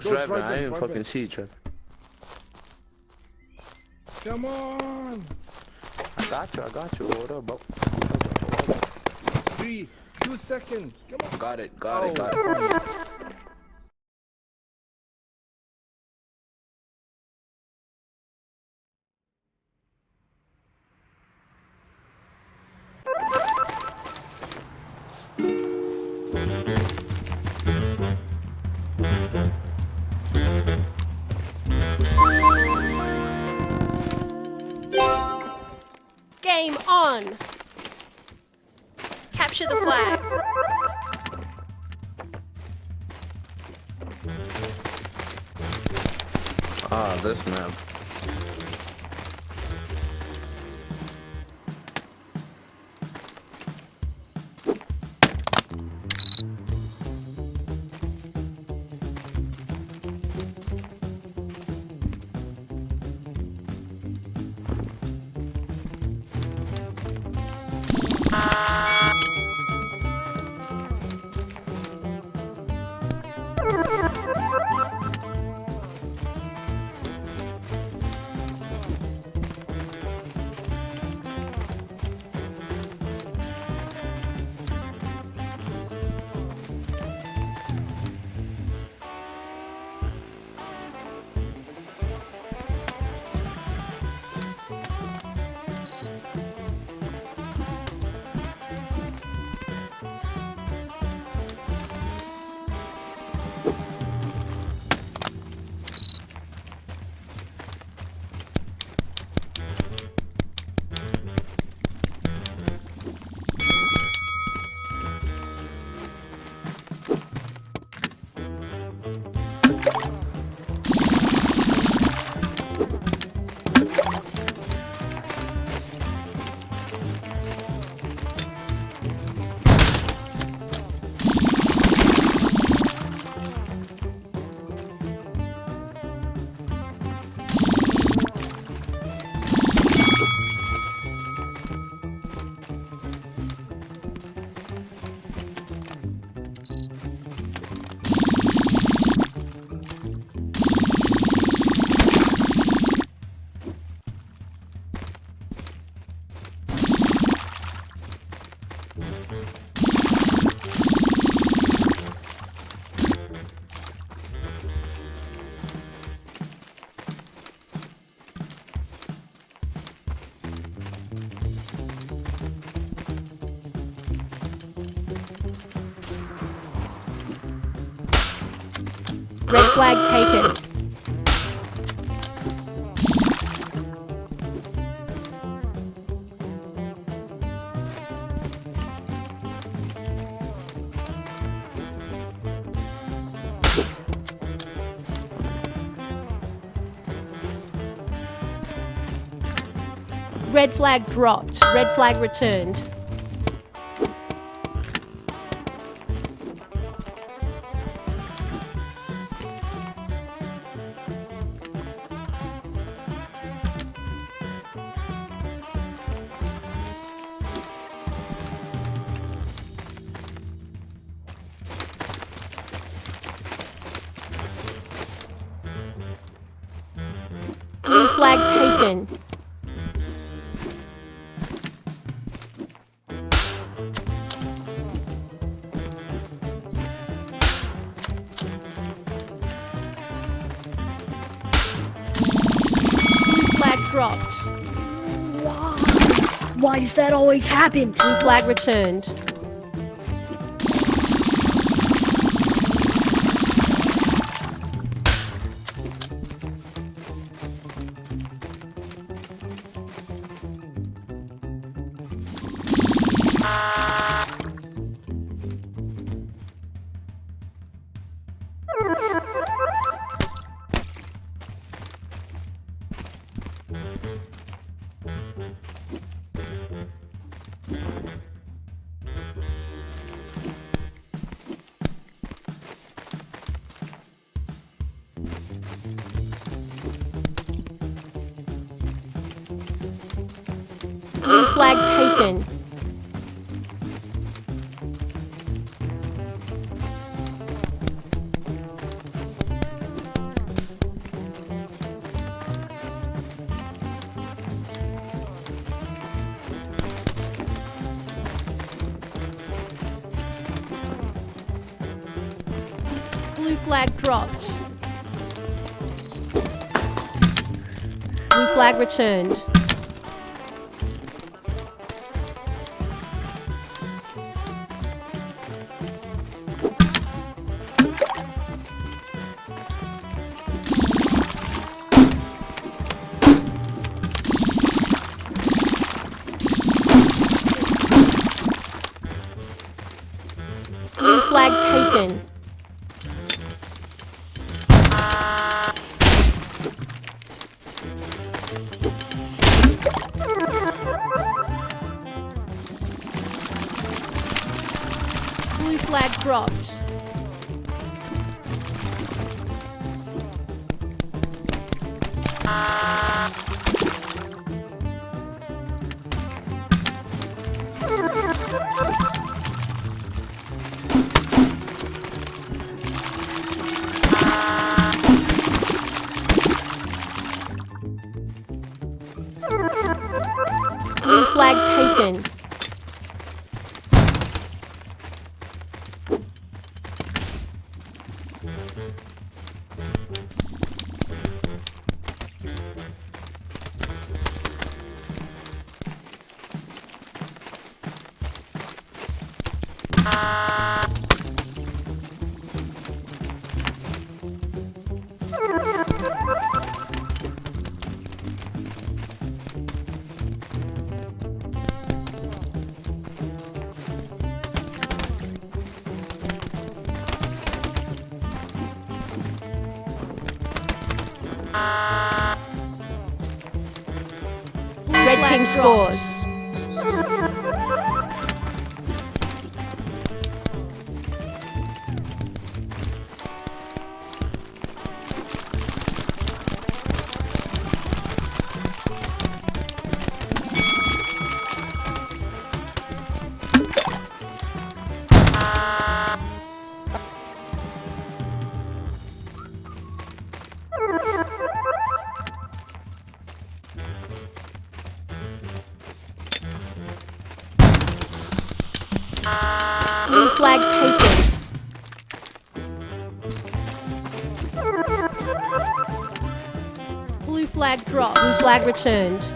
Driving, I didn't fucking see you, Trev. Come on. I got you. Hold up, bro. 3, 2 seconds. Come on. Got it. Game on! Capture the flag. Ah, this map. Red flag taken. Red flag dropped. Red flag returned. Blue flag taken. Blue flag dropped. Why does that always happen? Blue flag returned. Blue flag taken. Blue flag dropped. Blue flag returned. Blue flag taken. Blue flag dropped. Blue flag taken. Red team scores. Blue flag taken. Blue flag dropped. Blue flag returned.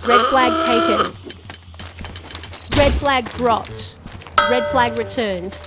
Red flag taken. Red flag dropped. Red flag returned.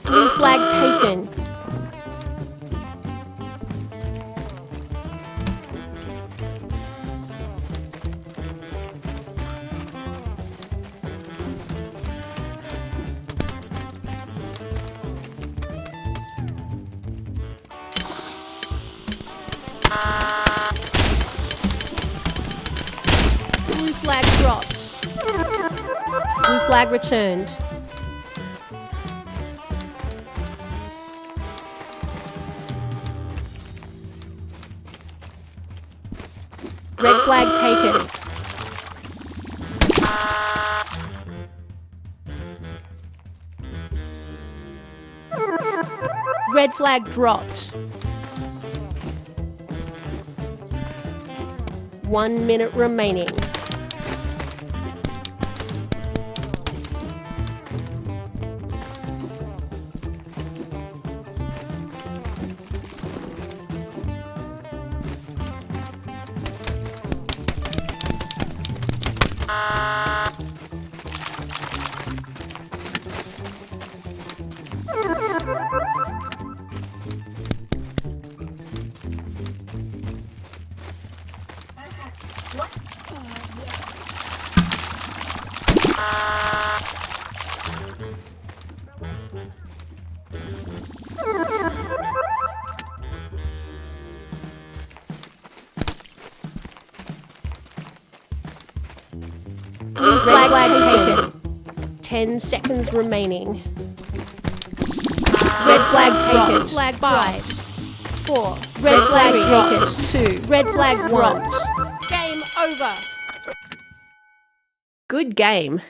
Blue flag taken. Blue flag dropped. Blue flag returned. Red flag taken. Red flag dropped. 1 minute remaining. Blue flag taken. 10 seconds remaining. Red flag taken. Flag 5. 4. Red flag taken. 2. Red flag dropped. Game over. Good game.